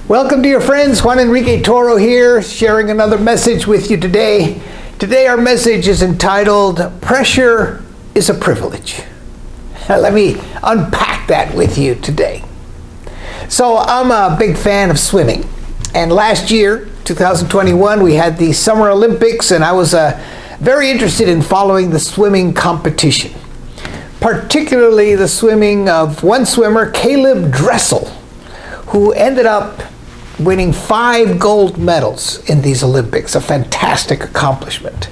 Welcome to your friends. Juan Enrique Toro here, sharing another message with you today. Today our message is entitled, Pressure is a Privilege. Let me unpack that with you today. So I'm a big fan of swimming. And last year, 2021, we had the Summer Olympics, and I was very interested in following the swimming competition. Particularly the swimming of one swimmer, Caleb Dressel, who ended up winning 5 gold medals in these Olympics, a fantastic accomplishment.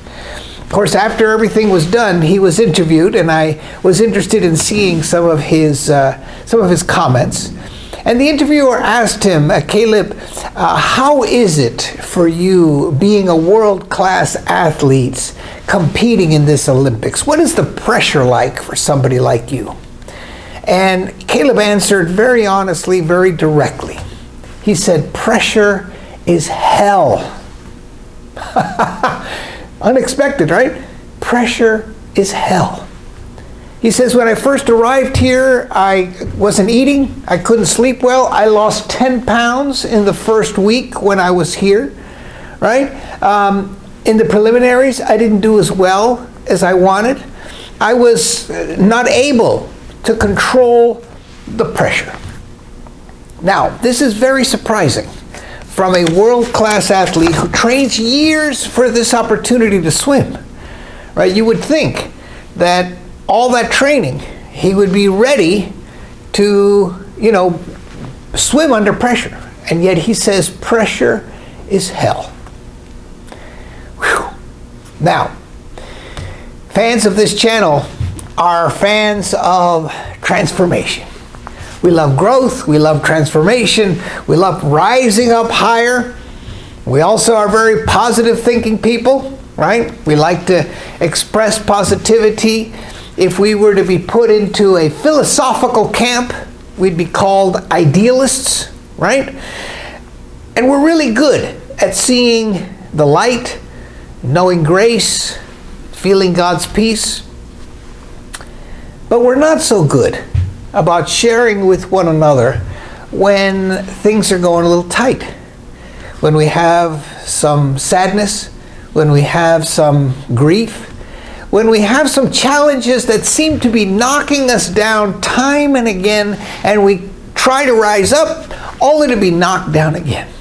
Of course, after everything was done, he was interviewed, and I was interested in seeing some of his comments. And the interviewer asked him, Caleb, how is it for you being a world-class athlete competing in this Olympics? What is the pressure like for somebody like you? And Caleb answered very honestly, very directly. He said, pressure is hell. Unexpected, right? Pressure is hell. He says, when I first arrived here, I wasn't eating. I couldn't sleep well. I lost 10 pounds in the first week when I was here, right? In the preliminaries, I didn't do as well as I wanted. I was not able to control the pressure. Now, this is very surprising from a world-class athlete who trains years for this opportunity to swim, right? You would think that all that training, he would be ready to, swim under pressure. And yet he says pressure is hell. Whew. Now, fans of this channel are fans of transformation. We love growth, we love transformation, we love rising up higher. We also are very positive thinking people, right? We like to express positivity. If we were to be put into a philosophical camp, we'd be called idealists, right? And we're really good at seeing the light, knowing grace, feeling God's peace. But we're not so good about sharing with one another when things are going a little tight. When we have some sadness, when we have some grief, when we have some challenges that seem to be knocking us down time and again, and we try to rise up only to be knocked down again.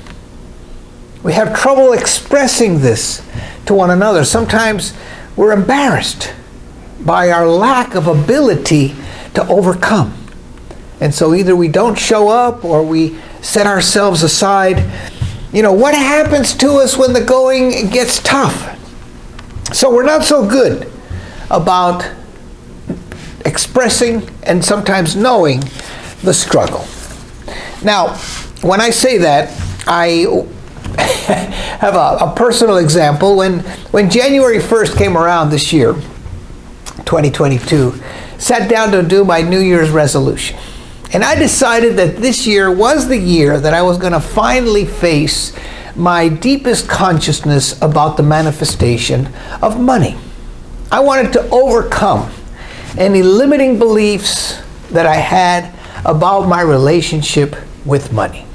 We have trouble expressing this to one another. Sometimes we're embarrassed by our lack of ability to overcome. And so either we don't show up or we set ourselves aside. What happens to us when the going gets tough? So we're not so good about expressing and sometimes knowing the struggle. Now, when I say that, I have a personal example. When January 1st came around this year, 2022, sat down to do my New Year's resolution. And I decided that this year was the year that I was going to finally face my deepest consciousness about the manifestation of money. I wanted to overcome any limiting beliefs that I had about my relationship with money.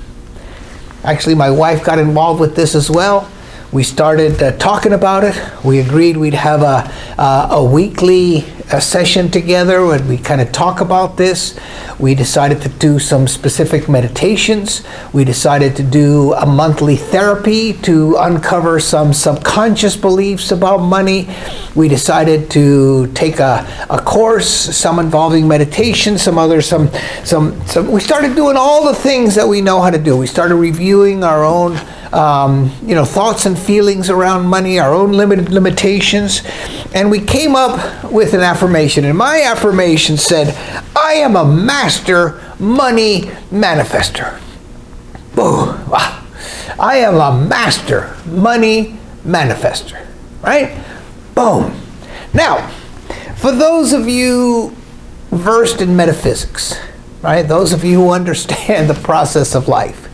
Actually, my wife got involved with this as well. We started talking about it. We agreed we'd have a weekly session together where we kind of talk about this. We decided to do some specific meditations. We decided to do a monthly therapy to uncover some subconscious beliefs about money. We decided to take a course, some involving meditation, some others, some. We started doing all the things that we know how to do. We started reviewing our own thoughts and feelings around money, our own limitations, and we came up with an affirmation. And my affirmation said, I am a master money manifester. Boom. Wow. I am a master money manifester. Right? Boom. Now, for those of you versed in metaphysics, right? Those of you who understand the process of life,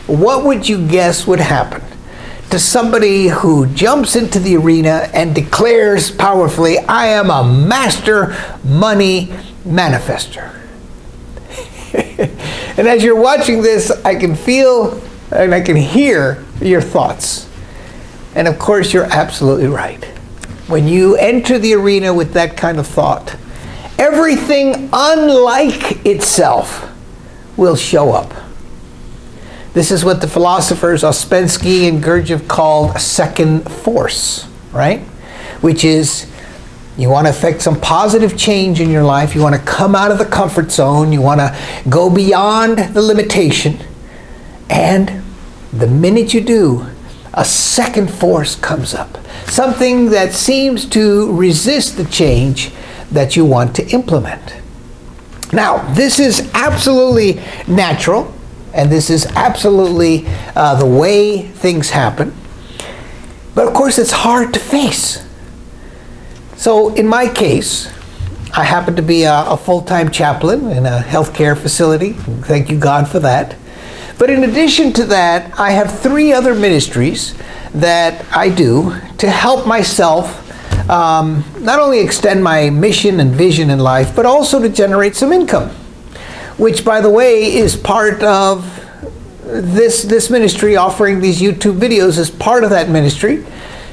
what would you guess would happen to somebody who jumps into the arena and declares powerfully, I am a master money manifester? And as you're watching this, I can feel and I can hear your thoughts. And of course, you're absolutely right. When you enter the arena with that kind of thought, everything unlike itself will show up. This is what the philosophers Ouspensky and Gurdjieff called a second force, right? Which is, you want to affect some positive change in your life. You want to come out of the comfort zone. You want to go beyond the limitation. And the minute you do, a second force comes up. Something that seems to resist the change that you want to implement. Now, this is absolutely natural, and this is absolutely the way things happen. But of course, it's hard to face. So in my case, I happen to be a full-time chaplain in a healthcare facility. Thank you, God, for that. But in addition to that, I have 3 other ministries that I do to help myself not only extend my mission and vision in life, but also to generate some income, which, by the way, is part of this ministry. Offering these YouTube videos is part of that ministry.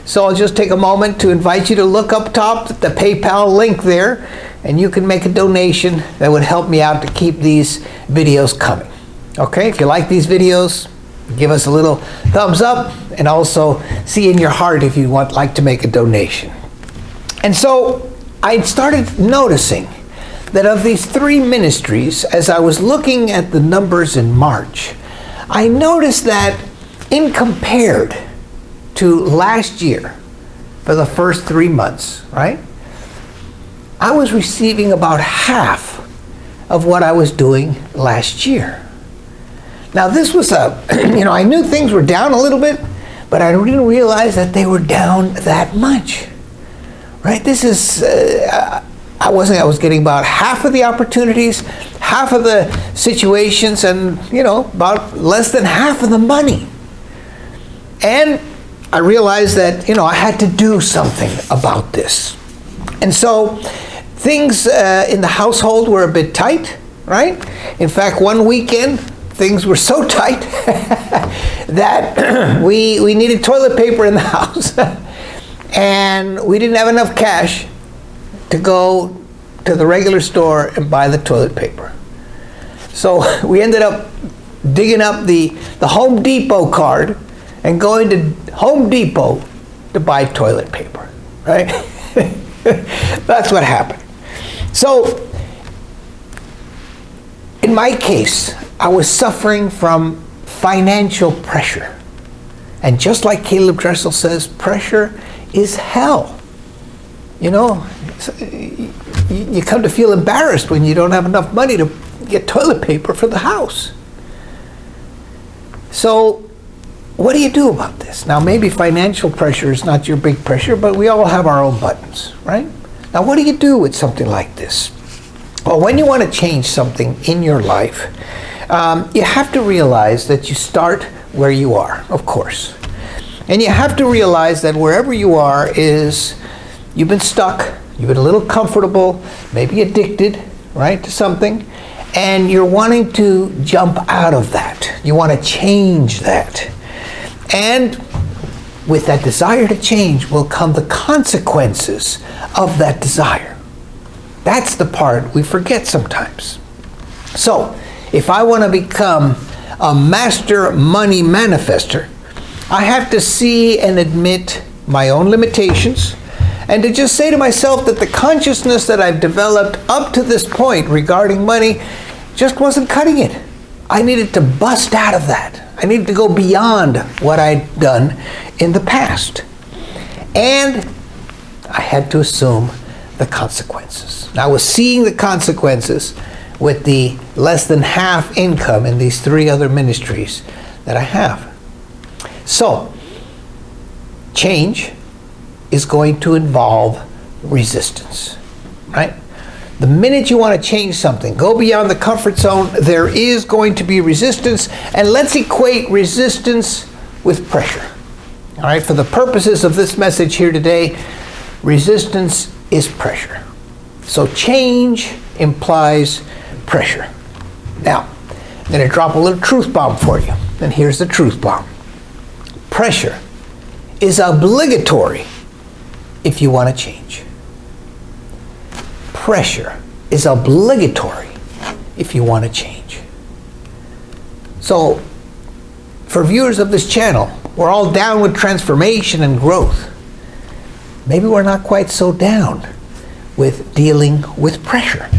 So I'll just take a moment to invite you to look up top at the PayPal link there, and you can make a donation that would help me out to keep these videos coming. Okay, if you like these videos, give us a little thumbs up, and also see in your heart if you like to make a donation. And so I started noticing that of these 3 ministries, as I was looking at the numbers in March, I noticed that in compared to last year, for the first 3 months, right, I was receiving about half of what I was doing last year. Now this was I knew things were down a little bit, but I didn't realize that they were down that much, right? This is, I was getting about half of the opportunities, half of the situations, and, about less than half of the money. And I realized that, I had to do something about this. And so things in the household were a bit tight, right? In fact, one weekend, things were so tight that we needed toilet paper in the house. And we didn't have enough cash to go to the regular store and buy the toilet paper. So we ended up digging up the Home Depot card and going to Home Depot to buy toilet paper, right? That's what happened. So, in my case, I was suffering from financial pressure. And just like Caleb Dressel says, pressure is hell. You come to feel embarrassed when you don't have enough money to get toilet paper for the house. So, what do you do about this? Now, maybe financial pressure is not your big pressure, but we all have our own buttons, right? Now, what do you do with something like this? Well, when you want to change something in your life, you have to realize that you start where you are, of course. And you have to realize that wherever you are is, you've been stuck, you've been a little comfortable, maybe addicted, right, to something, and you're wanting to jump out of that. You want to change that. And with that desire to change will come the consequences of that desire. That's the part we forget sometimes. So, if I want to become a master money manifester, I have to see and admit my own limitations, and to just say to myself that the consciousness that I've developed up to this point regarding money just wasn't cutting it. I needed to bust out of that. I needed to go beyond what I'd done in the past. And I had to assume the consequences. Now, I was seeing the consequences with the less than half income in these 3 other ministries that I have. So, change is going to involve resistance, right? The minute you want to change something, go beyond the comfort zone, there is going to be resistance, and let's equate resistance with pressure. All right, for the purposes of this message here today, resistance is pressure. So change implies pressure. Now, I'm going to drop a little truth bomb for you. And here's the truth bomb. Pressure is obligatory if you want to change. Pressure is obligatory if you want to change. So, for viewers of this channel, we're all down with transformation and growth. Maybe we're not quite so down with dealing with pressure.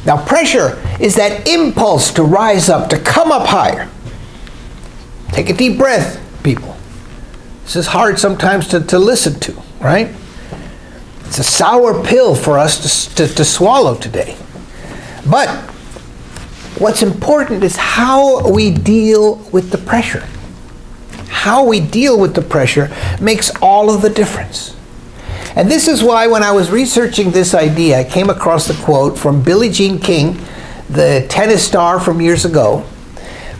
Now, pressure is that impulse to rise up, to come up higher. Take a deep breath, people. This is hard sometimes to listen to, right? It's a sour pill for us to swallow today. But what's important is how we deal with the pressure. How we deal with the pressure makes all of the difference. And this is why when I was researching this idea, I came across the quote from Billie Jean King, the tennis star from years ago,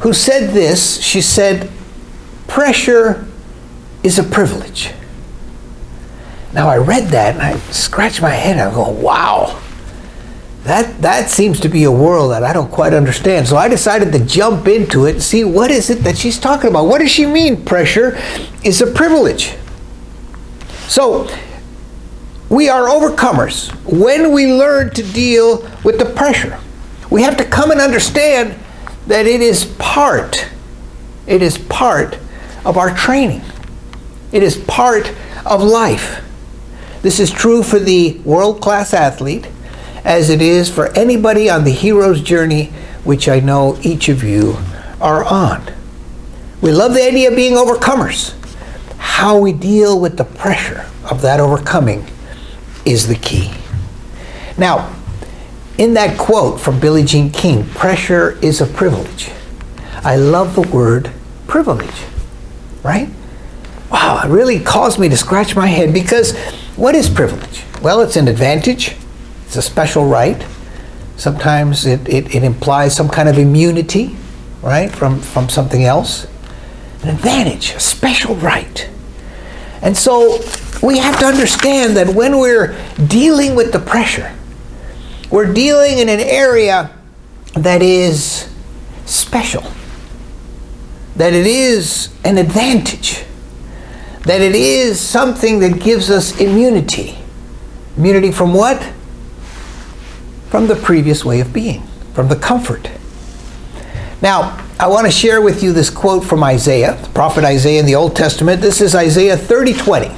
who said this. She said, "Pressure is a privilege." Now I read that and I scratched my head. I go, wow, that seems to be a world that I don't quite understand. So I decided to jump into it and see what is it that she's talking about. What does she mean pressure is a privilege? So we are overcomers when we learn to deal with the pressure. We have to come and understand that it is part of our training. It is part of life. This is true for the world-class athlete, as it is for anybody on the hero's journey, which I know each of you are on. We love the idea of being overcomers. How we deal with the pressure of that overcoming is the key. Now, in that quote from Billie Jean King, pressure is a privilege. I love the word privilege, right? Wow, it really caused me to scratch my head, because what is privilege? Well, it's an advantage. It's a special right. Sometimes it implies some kind of immunity, right, from something else. An advantage, a special right. And so we have to understand that when we're dealing with the pressure, we're dealing in an area that is special, that it is an advantage, that it is something that gives us immunity. Immunity from what? From the previous way of being, from the comfort. Now, I want to share with you this quote from Isaiah, the prophet Isaiah in the Old Testament. This is Isaiah 30:20.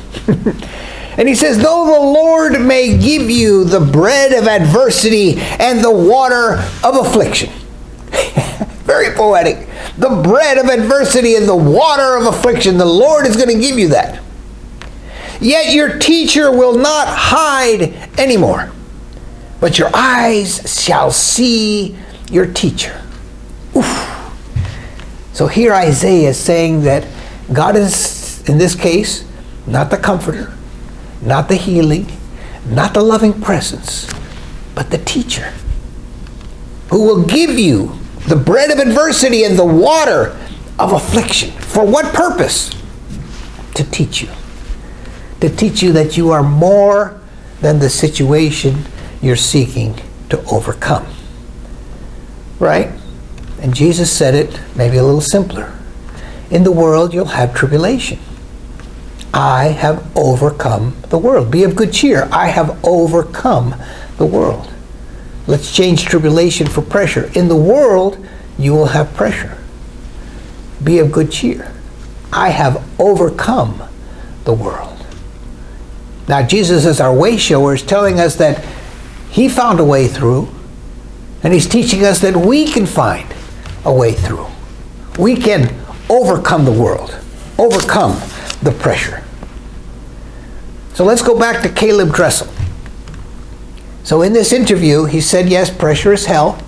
And he says, "Though the Lord may give you the bread of adversity and the water of affliction." Very poetic. The bread of adversity and the water of affliction. The Lord is going to give you that. "Yet your teacher will not hide anymore, but your eyes shall see your teacher." Oof. So here Isaiah is saying that God is, in this case, not the comforter, not the healing, not the loving presence, but the teacher, who will give you the bread of adversity and the water of affliction. For what purpose? To teach you. To teach you that you are more than the situation you're seeking to overcome. Right? And Jesus said it maybe a little simpler. In the world you'll have tribulation. I have overcome the world. Be of good cheer. I have overcome the world. Let's change tribulation for pressure. In the world, you will have pressure. Be of good cheer. I have overcome the world. Now, Jesus, as our way shower, is telling us that he found a way through, and he's teaching us that we can find a way through. We can overcome the world, overcome the pressure. So let's go back to Caleb Dressel. So in this interview, he said, yes, pressure is hell.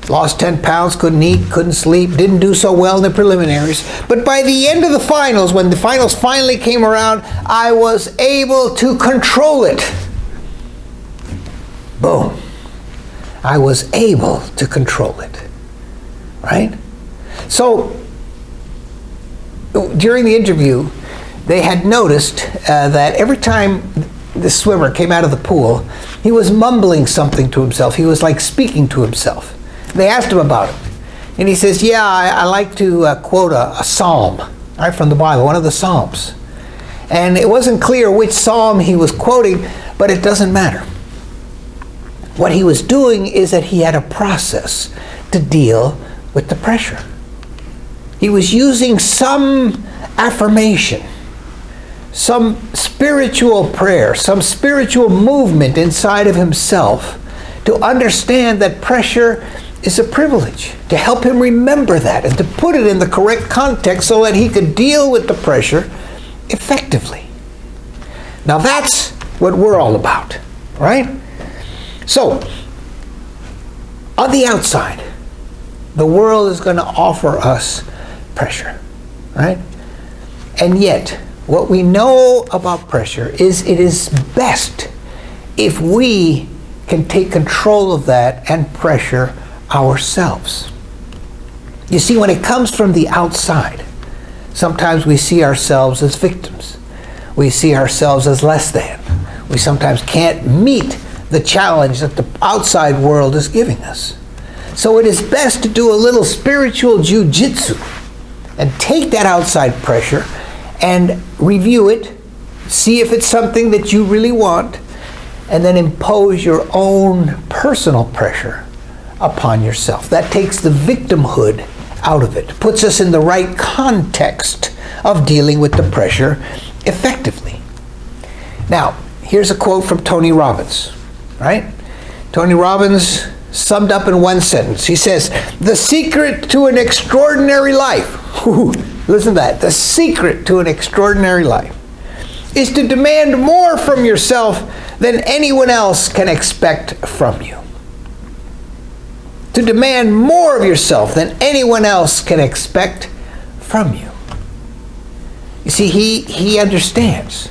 Lost 10 pounds, couldn't eat, couldn't sleep, didn't do so well in the preliminaries. But by the end of the finals, when the finals finally came around, I was able to control it. Boom. I was able to control it. Right? So during the interview, they had noticed that every time the swimmer came out of the pool, he was mumbling something to himself. He was like speaking to himself. They asked him about it. And he says, yeah, I like to quote a psalm, right, from the Bible, one of the Psalms. And it wasn't clear which psalm he was quoting, but it doesn't matter. What he was doing is that he had a process to deal with the pressure. He was using some affirmation, some spiritual prayer, some spiritual movement inside of himself to understand that pressure is a privilege, to help him remember that and to put it in the correct context so that he could deal with the pressure effectively. Now that's what we're all about, right? So, on the outside, the world is going to offer us pressure, right? And yet, what we know about pressure is it is best if we can take control of that and pressure ourselves. You see, when it comes from the outside, sometimes we see ourselves as victims. We see ourselves as less than. We sometimes can't meet the challenge that the outside world is giving us. So it is best to do a little spiritual jujitsu and take that outside pressure and review it, see if it's something that you really want, and then impose your own personal pressure upon yourself. That takes the victimhood out of it, puts us in the right context of dealing with the pressure effectively. Now, here's a quote from Tony Robbins, right? Tony Robbins summed up in one sentence. He says, the secret to an extraordinary life, listen to that, the secret to an extraordinary life is to demand more from yourself than anyone else can expect from you. To demand more of yourself than anyone else can expect from you. You see, he understands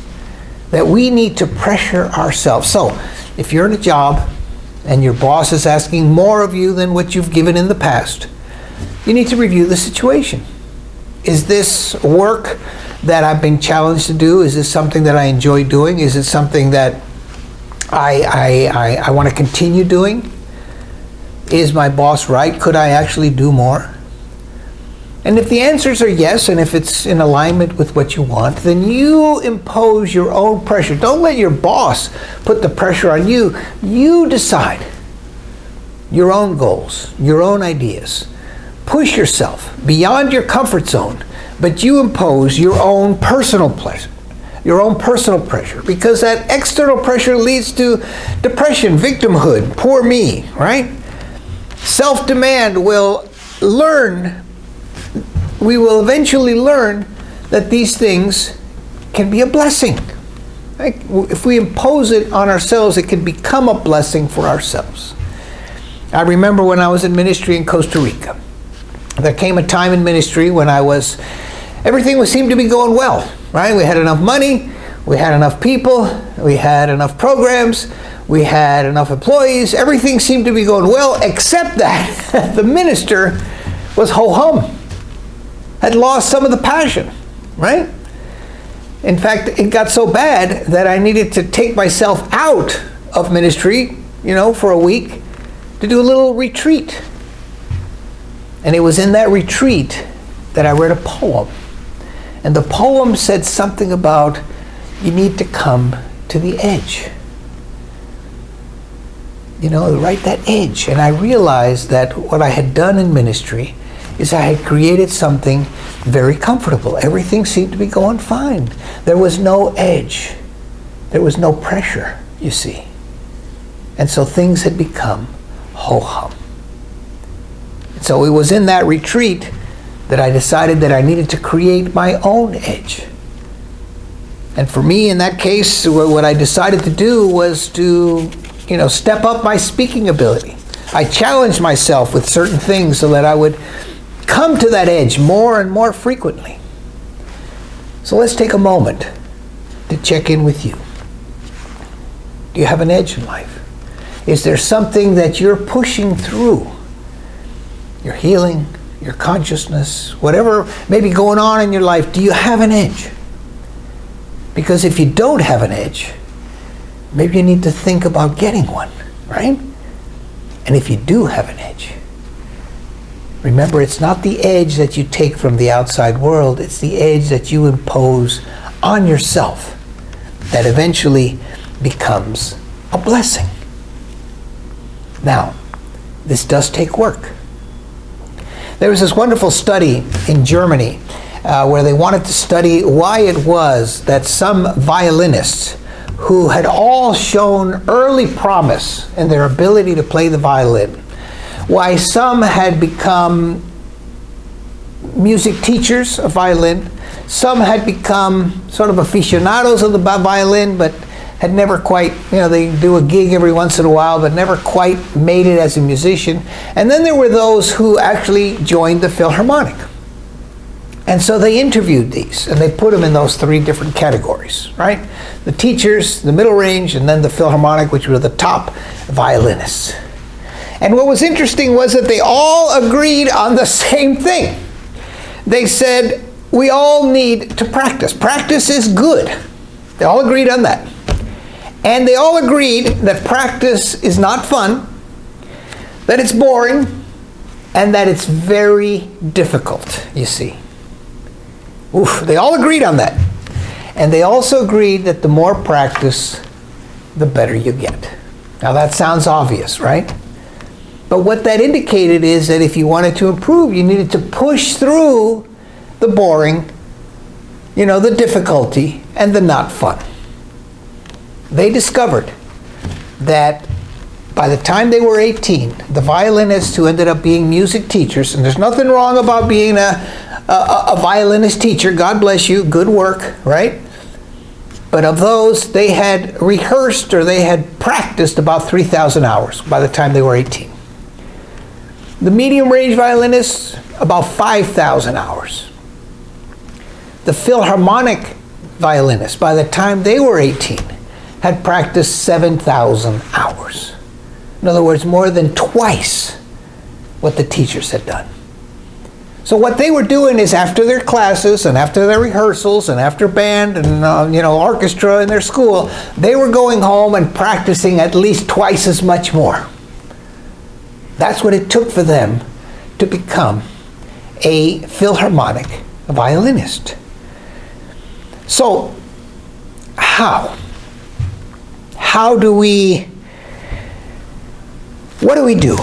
that we need to pressure ourselves. So, if you're in a job and your boss is asking more of you than what you've given in the past, you need to review the situation. Is this work that I've been challenged to do? Is this something that I enjoy doing? Is it something that I want to continue doing? Is my boss right? Could I actually do more? And if the answers are yes, and if it's in alignment with what you want, then you impose your own pressure. Don't let your boss put the pressure on you. You decide your own goals, your own ideas. Push yourself beyond your comfort zone, but you impose your own personal pleasure, your own personal pressure, because that external pressure leads to depression, victimhood, poor me, right? Self-demand we will eventually learn that these things can be a blessing. Right? If we impose it on ourselves, it can become a blessing for ourselves. I remember when I was in ministry in Costa Rica. There came a time in ministry when everything seemed to be going well, right? We had enough money, we had enough people, we had enough programs, we had enough employees, everything seemed to be going well, except that the minister was ho-hum, had lost some of the passion, right? In fact, it got so bad that I needed to take myself out of ministry, for a week to do a little retreat. And it was in that retreat that I read a poem. And the poem said something about you need to come to the edge. Right, that edge. And I realized that what I had done in ministry is I had created something very comfortable. Everything seemed to be going fine. There was no edge. There was no pressure, you see. And so things had become ho-hum. So it was in that retreat that I decided that I needed to create my own edge. And for me, in that case, what I decided to do was to, step up my speaking ability. I challenged myself with certain things so that I would come to that edge more and more frequently. So let's take a moment to check in with you. Do you have an edge in life? Is there something that you're pushing through? Your healing, your consciousness, whatever may be going on in your life, do you have an edge? Because if you don't have an edge, maybe you need to think about getting one, right? And if you do have an edge, Remember, it's not the edge that you take from the outside world, it's the edge that you impose on yourself that eventually becomes a blessing. Now, this does take work. There was this wonderful study in Germany where they wanted to study why it was that some violinists who had all shown early promise in their ability to play the violin, why some had become music teachers of violin, some had become sort of aficionados of the violin, but had never quite, they do a gig every once in a while, but never quite made it as a musician. And then there were those who actually joined the Philharmonic. And so they interviewed these, and they put them in those three different categories, right? The teachers, the middle range, and then the Philharmonic, which were the top violinists. And what was interesting was that they all agreed on the same thing. They said, we all need to practice. Practice is good. They all agreed on that. And they all agreed that practice is not fun, that it's boring, and that it's very difficult, you see. Oof, they all agreed on that. And they also agreed that the more practice, the better you get. Now that sounds obvious, right? But what that indicated is that if you wanted to improve, you needed to push through the boring, the difficulty, and the not fun. They discovered that by the time they were 18, the violinists who ended up being music teachers, and there's nothing wrong about being a violinist teacher, God bless you, good work, right? But of those, they had rehearsed or they had practiced about 3,000 hours by the time they were 18. The medium range violinists, about 5,000 hours. The Philharmonic violinists, by the time they were 18, had practiced 7,000 hours. In other words, more than twice what the teachers had done. So what they were doing is after their classes and after their rehearsals and after band and orchestra in their school, they were going home and practicing at least twice as much more. That's what it took for them to become a Philharmonic violinist. So, how? What do we do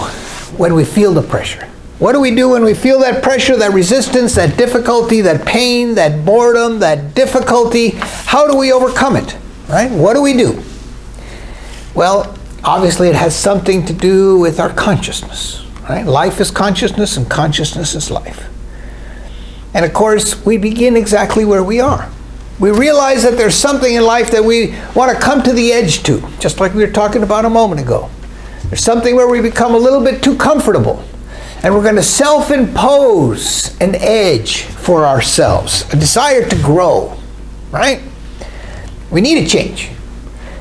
when we feel the pressure? What do we do when we feel that pressure, that resistance, that difficulty, that pain, that boredom, that difficulty? How do we overcome it, right? What do we do? Well, obviously it has something to do with our consciousness, right? Life is consciousness and consciousness is life. And of course, we begin exactly where we are. We realize that there's something in life that we want to come to the edge to, just like we were talking about a moment ago. There's something where we become a little bit too comfortable. And we're going to self-impose an edge for ourselves, a desire to grow, right? We need a change.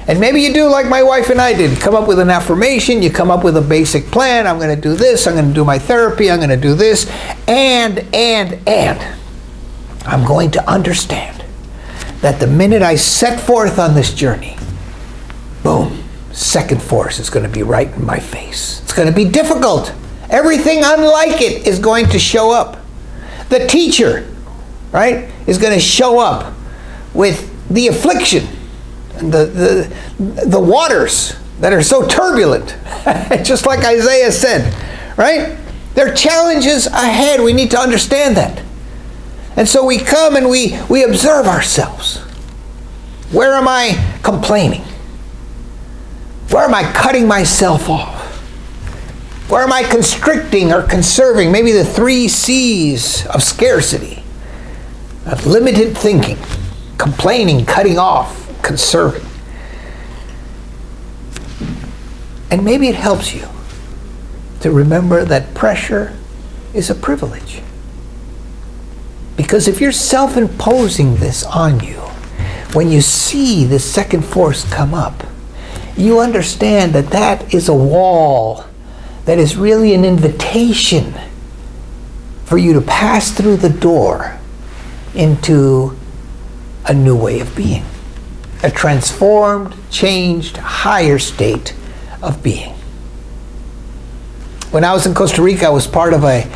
And maybe you do like my wife and I did. Come up with an affirmation, you come up with a basic plan. I'm going to do this, I'm going to do my therapy, I'm going to do this, and I'm going to understand that the minute I set forth on this journey, boom, second force is going to be right in my face. It's going to be difficult. Everything unlike it is going to show up. The teacher, right, is going to show up with the affliction and the waters that are so turbulent, just like Isaiah said, right? There are challenges ahead. We need to understand that. And so we come and we observe ourselves. Where am I complaining? Where am I cutting myself off? Where am I constricting or conserving? Maybe the 3 C's of scarcity, of limited thinking, complaining, cutting off, conserving. And maybe it helps you to remember that pressure is a privilege. Because if you're self-imposing this on you, when you see the second force come up, you understand that that is a wall that is really an invitation for you to pass through the door into a new way of being, a transformed, changed, higher state of being. When I was in Costa Rica, I was part of a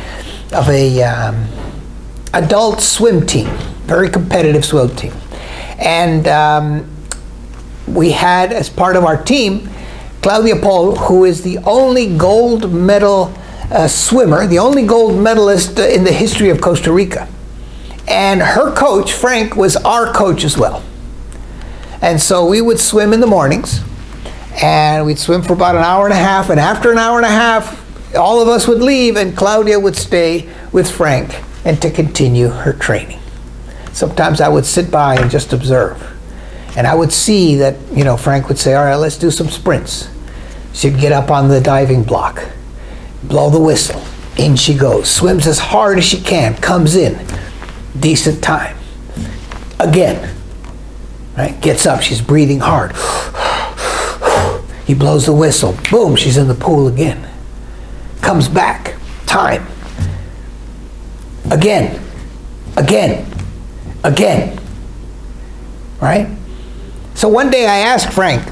adult swim team, very competitive swim team. And we had, as part of our team, Claudia Paul, who is the only gold medal swimmer, the only gold medalist in the history of Costa Rica. And her coach, Frank, was our coach as well. And so we would swim in the mornings, and we'd swim for about an hour and a half, and after an hour and a half, all of us would leave, and Claudia would stay with Frank and to continue her training. Sometimes I would sit by and just observe. And I would see that, Frank would say, all right, let's do some sprints. She'd get up on the diving block, blow the whistle, in she goes, swims as hard as she can, comes in, decent time. Again, right? Gets up, she's breathing hard. He blows the whistle, boom, she's in the pool again. Comes back, time. Again, right? So one day I asked Frank,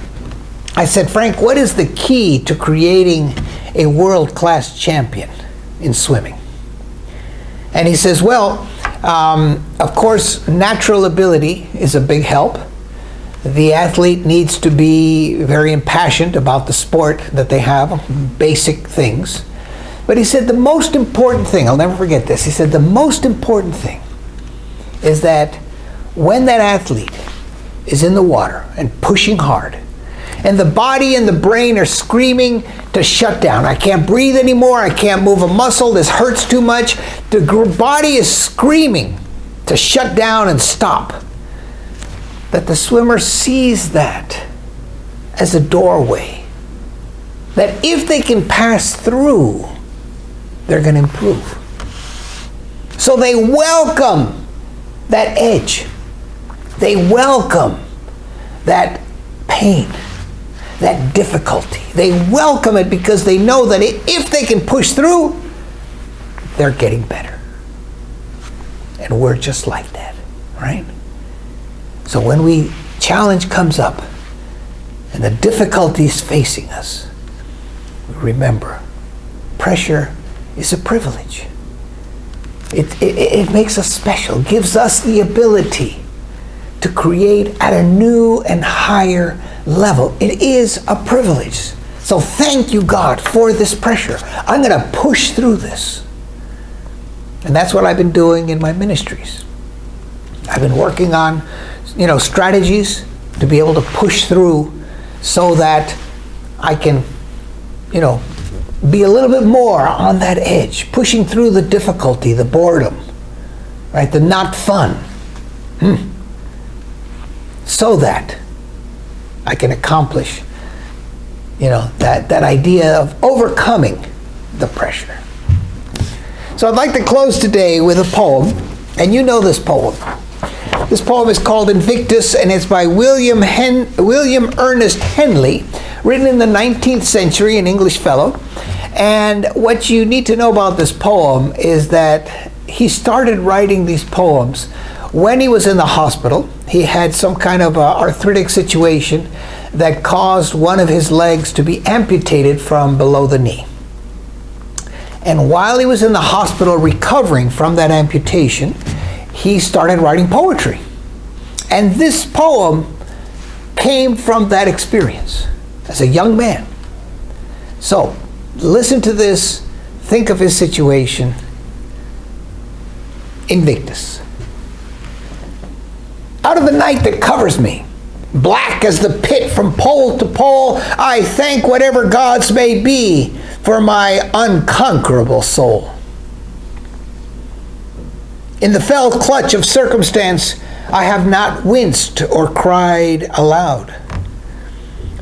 I said, Frank, what is the key to creating a world-class champion in swimming? And he says, well, of course, natural ability is a big help. The athlete needs to be very impassioned about the sport that they have, basic things. But he said the most important thing, I'll never forget this, he said the most important thing is that when that athlete is in the water and pushing hard, and the body and the brain are screaming to shut down. I can't breathe anymore. I can't move a muscle. This hurts too much. The body is screaming to shut down and stop. That the swimmer sees that as a doorway. That if they can pass through, they're going to improve. So they welcome that edge. They welcome that pain, that difficulty. They welcome it because they know that if they can push through, they're getting better. And we're just like that, right? So when challenge comes up and the difficulty is facing us, remember, pressure is a privilege. It makes us special, gives us the ability to create at a new and higher level. It is a privilege. So thank you, God, for this pressure. I'm going to push through this. And that's what I've been doing in my ministries. I've been working on, strategies to be able to push through so that I can, be a little bit more on that edge, pushing through the difficulty, the boredom, right? The not fun. So that I can accomplish, that idea of overcoming the pressure. So I'd like to close today with a poem, and you know this poem. This poem is called Invictus, and it's by William Ernest Henley, written in the 19th century, an English fellow. And what you need to know about this poem is that he started writing these poems when he was in the hospital. He had some kind of arthritic situation that caused one of his legs to be amputated from below the knee. And while he was in the hospital recovering from that amputation, he started writing poetry. And this poem came from that experience as a young man. So, listen to this, think of his situation. Invictus. Out of the night that covers me, black as the pit from pole to pole, I thank whatever gods may be for my unconquerable soul. In the fell clutch of circumstance, I have not winced or cried aloud.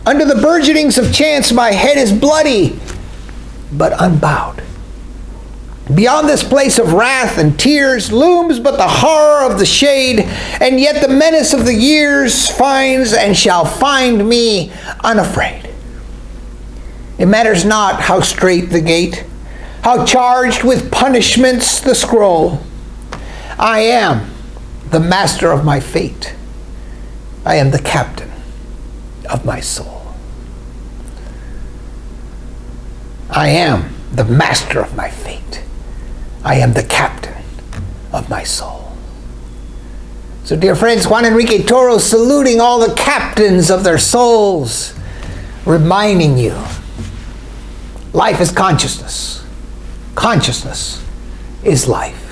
Under the burgeonings of chance, my head is bloody, but unbowed. Beyond this place of wrath and tears looms but the horror of the shade, and yet the menace of the years finds and shall find me unafraid. It matters not how strait the gate, how charged with punishments the scroll. I am the master of my fate. I am the captain of my soul. I am the master of my fate. I am the captain of my soul. So dear friends, Juan Enrique Toro saluting all the captains of their souls, reminding you, life is consciousness. Consciousness is life.